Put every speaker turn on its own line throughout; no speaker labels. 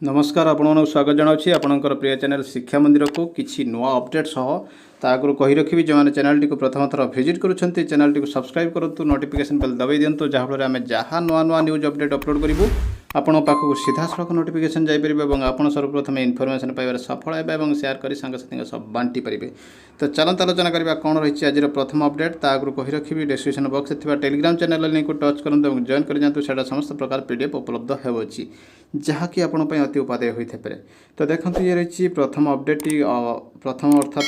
नमस्कार आपण स्वागत जनावि आपणकर प्रिय चैनल शिक्षा मंदिर को किसी नुआ अपडेट सह आगु कही रखी जो मैंने चैनल टी प्रथम थर भिजिट करुँच चैनल टी सब्सक्राइब करूँ नोटिफिकेशन बेल दबाई दिंतु जहाँफल आम जहाँ नुआ नुआ न्यूज अपडेट अपलोड करूँ आपण पाखक सीधा सड़क नोटिफिकेशन जापर और आपड़ सर्वप्रथम इनफर्मेशन पाइबार सफल है सेयार कर सांगसाथी सब बांटी पारे। तो चलते आलोचना करवा कौन रही आज प्रथम अपडेट आगु कही रखी description box Telegram channel link को टच करूँ और जॉइन कर जातु से समस्त प्रकार पीडीएफ उपलब्ध होगी जहाँकि आपंपाई अति उपादेय होते पारे। तो देखो ये रही प्रथम अपडेट प्रथम अर्थात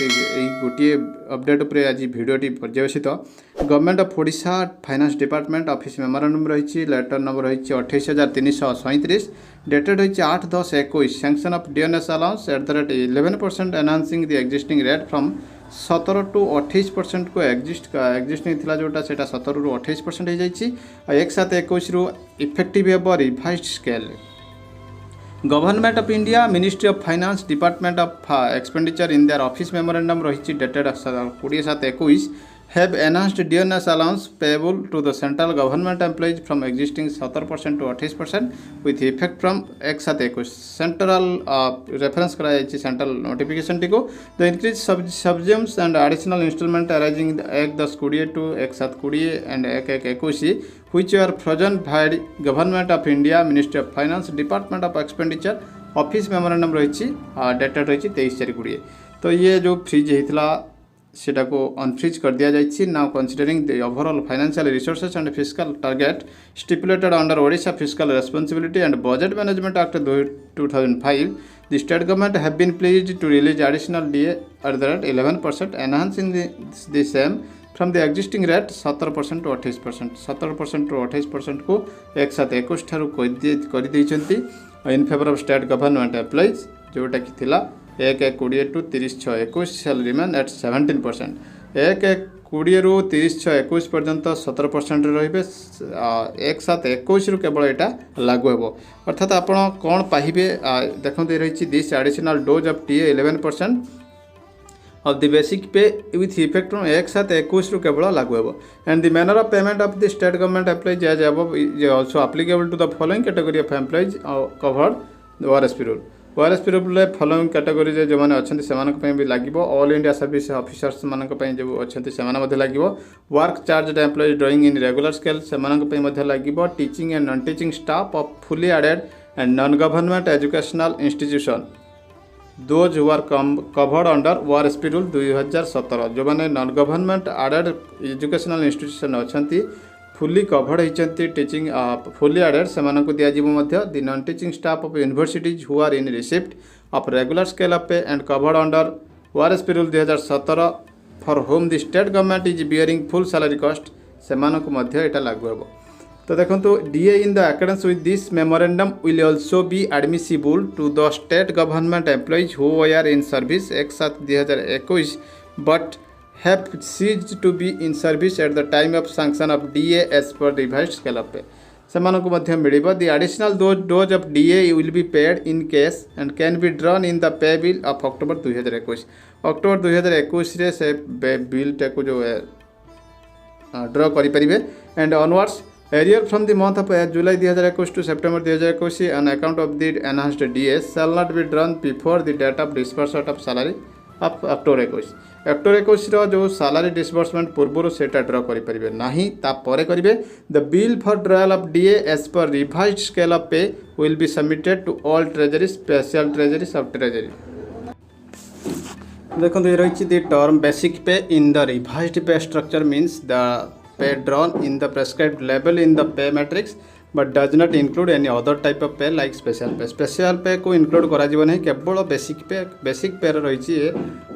गोटे अपडेट पर आज भिडियोटी पर्यवेसित government of Odisha finance department office memorandum रही लेटर नंबर रही 28,337 डेटेड रही 8/10/21 sanction of dearness allowance @11% enhancing the existing rate from 17 to 28% को एक्जिस्टिंग थिला जोटा सेटा 17 रु 28% हो जाइछि एक साथ 21 रु इफेक्टिव हेबो revised scale. Government of India ministry of finance department of expenditure in their office memorandum रही dated 20/7/21 have enhanced DNS allowance payable to the central government employees from existing 17% to 28% with effect from 1/7/21 central reference करा central notification T को the increase subsums and additional installment arising 1/10/20 to 1/7/20 and 1/1/21 which are frozen by government of India ministry of finance department of expenditure office memorandum रही dated रही 23/4/20। तो ये जो freeze होता सेटा को अनफ्रीज कर दिया जाइए now considering the overall financial resources and fiscal target stipulated under Odisha fiscal responsibility and budget management act 2005 the state government have been pleased to release additional DA @11% enhancing the same from the existing rate 17% to 28%। 17% to 28% को एक साथ 21 ठारू कर in favour of state government employees जोटा कि थिला 1/1/20 to 30/6/21 shall remain at 17%। 1/1/20 रु 30/6/21 पर्यंत 17% रही 1/7/21 रु केवल यहाँ लागू हे अर्थात आप कौन पाइबे देखते रही this additional dose of TA 11% of the basic pay with effect from 1/7/21 रु केवल लागू हे and the manner of payment of the state government employees as above is also applicable to the following category of employees covered the ORSP rule। ORSP rule following category जो मैंने अच्छा भी लगे all India service officers मानक जो अच्छा लगे work charge employ drawing in regular scale से लगे teaching and non teaching staff of fully aided and non government educational institution those who are covered under ORSP rule 2017 जो मैंने non government aided educational institution अच्छा fully covered होती teaching fully aided से दिज्व the non teaching staff of universities who are in receipt of regular scale of pay and covered under ORSP rule 2017 for home the state government is bearing full salary cost से यहाँ लागू हे। तो देखो DA in the accordance with this memorandum will also be admissible to the state government employees who are in service 1/7/2021 but have ceased to be in service at the time of sanction of DA as per revised scale of pay से मिल the additional dose of DA will be paid in cash and can be drawn in the pay bill of October 2021। October 2021 रे से bill टाक जो draw करें and onwards arrear from the month of July 2021 to September 2021 on account of the enhanced DA shall not be drawn before the date of disbursement of salary of October 21। October 21 जो salary disbursement पूर्व से ड्र करेंगे ना तापर करेंगे the bill for drawal of DA as per revised scale of pay will be submitted to all treasury special treasury sub treasury. देखो ये रही the term basic pay in the revised pay structure means the pay drawn in the prescribed level in the pay matrix but does not include any other type of pay like special pay. Special pay को include करा नहीं केवल basic pay रही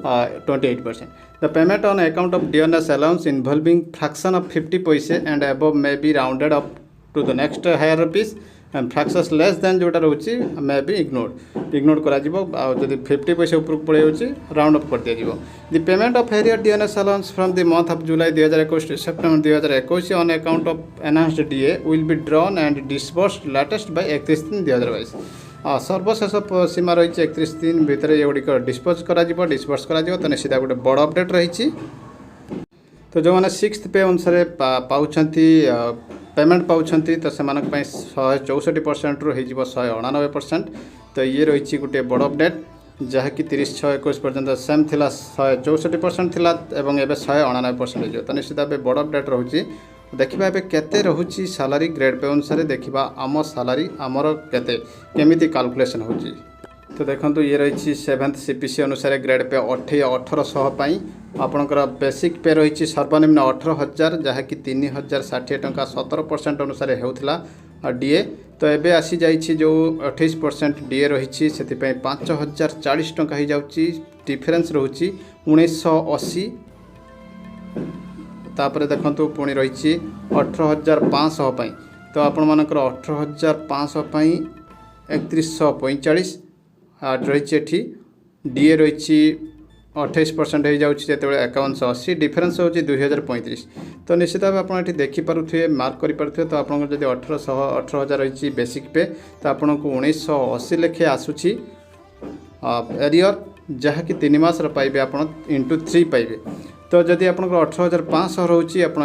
28%। The payment on account of dearness allowance involving fraction of 50 paise and above may be rounded up to the next higher rupees and fractions less than जोटा रोचे may be ignore करा जदि 50 पैसे ऊपर पड़े राउंड अप कर दिया। The payment of arrear dearness allowance from the month of July 2021 to September 2021 on account of enhanced DA will be drawn and disbursed latest by 31/3/2022। सर्वशेष सीमा रही 31 भितर ये गुड़िक डिस्पोज डिस्बर्स कर सीधा गोटे बड़ अपडेट रही। तो जो मैंने 6th पे अनुसार पेमेंट पाँच तो से 164% रु 199%। तो ये रही गोटे बड़ अपडेट जहाँकि 30/6/21 पर्यंत सेम थिला 164% थिला एवं एबे 199% तो निश्चित भाव बड़ अपडेट रोचे। देखा ए केते रोचे सालारी ग्रेड पे अनुसार देखा आम सालारी आमर केते केमिति कैलकुलेशन होची। तो देखो ये रही 7th CPC अनुसार ग्रेड पे 1800 आपणकर बेसिक पे रही सर्वनिम्न 18,000 जहाँकि 3,060 टंका 17% अनुसार होता डीए। तो एबे आसी जाइछि जो 28% डीए रही से 5,040 टंका हो जाउछि डिफरेंस रोची 1980। तापर देखंतु पुणी रही 18,500 तो आपण मानकर 18,500 3145 रही डीए रही 28% हो जाऊँगी जो 5180 डिफरेन्स हो 2035। तो निश्चित भाव आप देखिपे मार्क करें तो आपको जब 18,000 रही बेसिक पे तो आपको 1980 लेखे आसूची एरियर जहाँकि 3 मास पाइबे आप इंटू 3 पाइबे। तो जदि आप 18,500 रोचे आप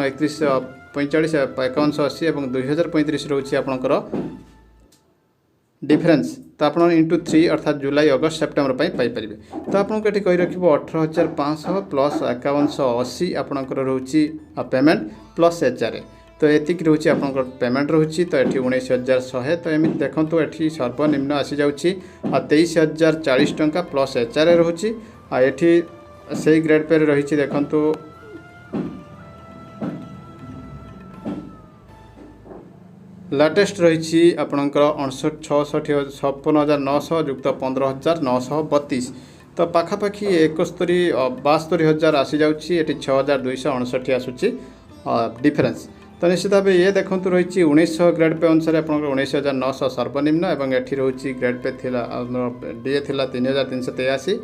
3145 5180 और 2035 रोचे आपंकर डिफरेंस तो आप इंटू 3 अर्थात जुलाई अगस्त सेप्टेम्बर पाई पारे। तो आपको ये कही रख 18,500 प्लस 5180 आपंकर रोचे पेमेंट प्लस एचआरए तो एतिक रोचे आप पेमेंट रोचे। तो ये 19,100 तो एमती देखो ये सर्वनिम्न आसी जाऊँगी 23,040 टंका प्लस एचआरए रोचे। ये से ग्रेड पे रही देखो लाटेस्ट रही आपणकर 56,900 युक्त 15,932 तो पाखापाखि 72,000 आसी जाऊँगी ये 6,259 आसूची डिफरेंस। तो निश्चित भाव ये देखो रही 1900 ग्रेड पे अनुसार आप 19,900 सर्वनिम्न और ये रोचे ग्रेड पे डीए थी 3,383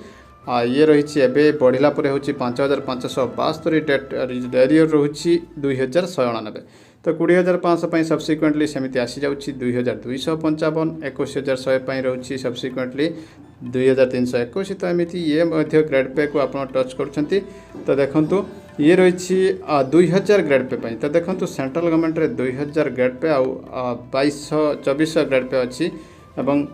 ये रही एबे बढ़ला हूँ 5,572 डेट एरियर रोचे 2,199 तो 20,500 सब्सिक्वेंटली सेमती आसी जाऊँगी 2,255 21,100 रोचे सब्सिक्वेंटली 2,321 तो एमती ये ग्रेड पे को आप टच कर। तो देखो ये रही 2,000 ग्रेड पे तो देखो सेंट्रल गवर्नमेंट रे 2,000 ग्रेड पे आउ 2,224 ग्रेड पे अच्छी एवं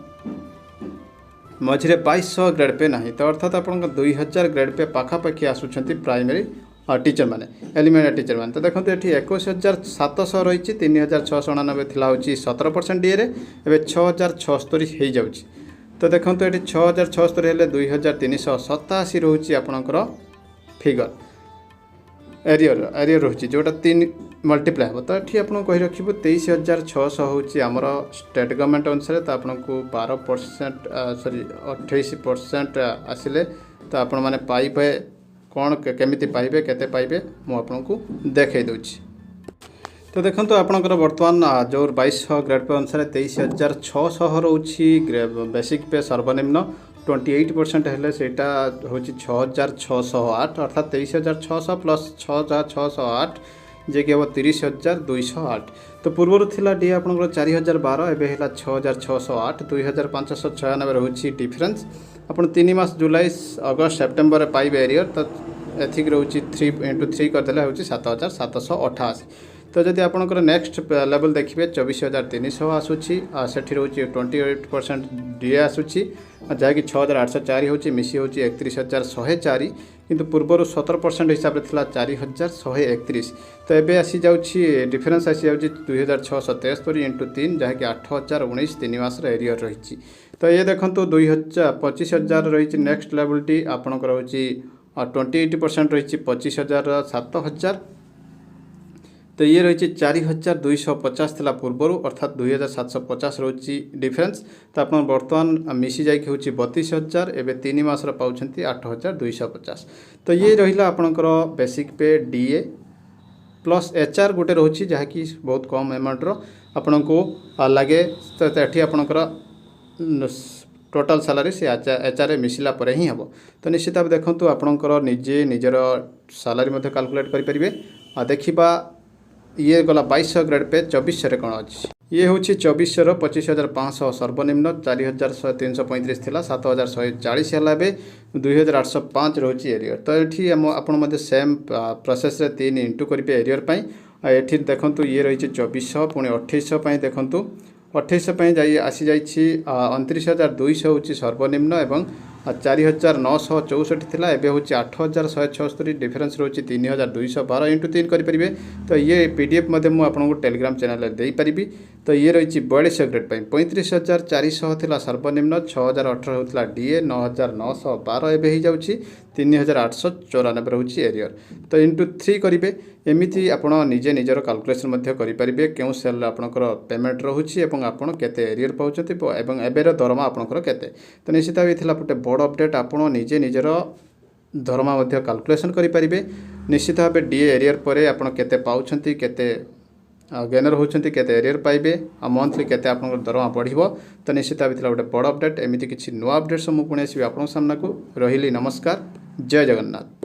मझे 2,200 ग्रेड पे ना तो अर्थात आप 2,000 ग्रेड पे पाखापाखि आसुँच प्राइमरी टीचर मैंने एलिमेंटरी टीचर मैंने। तो देखो ये 21,700 रही 3,699 थिला होची 17% डीए एवं 6,076 हो जाऊँगी। तो देखो ये 6,076 हेल्ले 2,387 रोचे आपणकर फिगर एरियर रोचे जोटा 3 मल्टीप्लाई हे। तो ये आपको कही रखी 23,600 हूँ आमर स्टेट गवर्नमेंट अनुसार तो आपको 12% सॉरी 28% आसिले तो आपण मैंने पाइबे कौन केमिति पाइबे केते पाइबे मु आपको देखई दूची। तो देखो आपणकर बर्तमान जो 2200 ग्रेड पे अनुसार 23,600 रोची बेसिक पे सर्वनिम्न 28% हेल्ले सेटा हूँ 6,608 अर्थात 23,600 प्लस 6,608 जे कि हम 30,208। तो पूर्वर थिला डी आप 4,012 एवं 6,608 2,596 रोचे डिफरेंस आप 3 मास जुलाई अगस्त सेप्टेम्बर पाइबे एरियर तो एथिक रोचे 3 इंटू 3 करदे हूँ 7,788। तो जदि आपंकर नेक्स्ट लेवल देखिए 24,300 आसूची से रोचे 28% डीए आसूची जहाँकि 6,804 होची मिसी होची 31,104 किंतु पूर्वर 17% हिसाब से थिला 4,131। तो एबे आसी जाउची डिफरेंस आसी जाउची 2,673 इंटू 3 जहाँकि 8,019 3 मास एरियर रही। तो ये देखो 25,000 रही नेक्स्ट लेवल टी आपणकर होची 28% रही 25,000 7,000 तो ये रही 4,250 थिला पूर्वर अर्थात 2,750 रोची डिफरेंस। तो आप बर्तमान मिसी जाइए हूँ 32,000 एवं 3 मास पाँच 8,250। तो ये रहा आपणकर बेसिक पे डीए प्लस एचआर गोटे रोचे जहाँकि बहुत कम अमाउंट आपण को लगे। तो ये आपणकर टोटाल सैलरी से एचआर मिसला पर ही हम। तो निश्चित भाव देखो आपणकर निजे निजर सैलरी कैलकुलेट करेंगे। देखा ये गला 2200 ग्रेड पे 2400 कौन अच्छी ये हूँ 2400 25,500 सर्वनिम्न 4,335 थिला 7,140 है 2,805 रोचे एरियर। तो ये आप सेम प्रोसेस रे 3 इंटू करेंगे एरियर ये देखो ये रही 2,400 पुणी 2,800 देखो 2800 आसी जाइए 29,200 हूँ सर्वनिम्न एवं 4,964 थिला एबे हूँ 8,176 डिफरेन्स रोचे 3,212 इंटू 3 करेंगे। तो ये पीडीएफ मुझे आपको टेलीग्राम चैनल दे पारि। तो ये रही 4200 ग्रेड 35,400 थिला सर्वनिम्न 6,018 होता डीए 9,912 एबे हो जाऊँगी 3,894 रोचे एरियर। तो इंटू 3 करेंगे एमती आपण निजे निजर कैलकुलेशन करेंगे क्यों सेल आपंकर पेमेंट रोचे और आपड़ केते एरियर पाँच और एबेर दरमा आपंकर केते। तो निश्चित भाव ये गोटे बड़ अपडेट आपड़ निजे निजर दरमा कैलकुलेशन करेंगे। निश्चित भाव डीए एरियर पर आप केते पाउछंती केते गेनर होती केते एरियर पाइबे आ मंथली केते आपन दरमा बढ़िबो। तो निश्चित भाव गोटे बड़ अपडेट एमती किसी नुआ अपडेट्स मुझे पुणी आसबि आपन सामना को रही। नमस्कार, जय जगन्नाथ।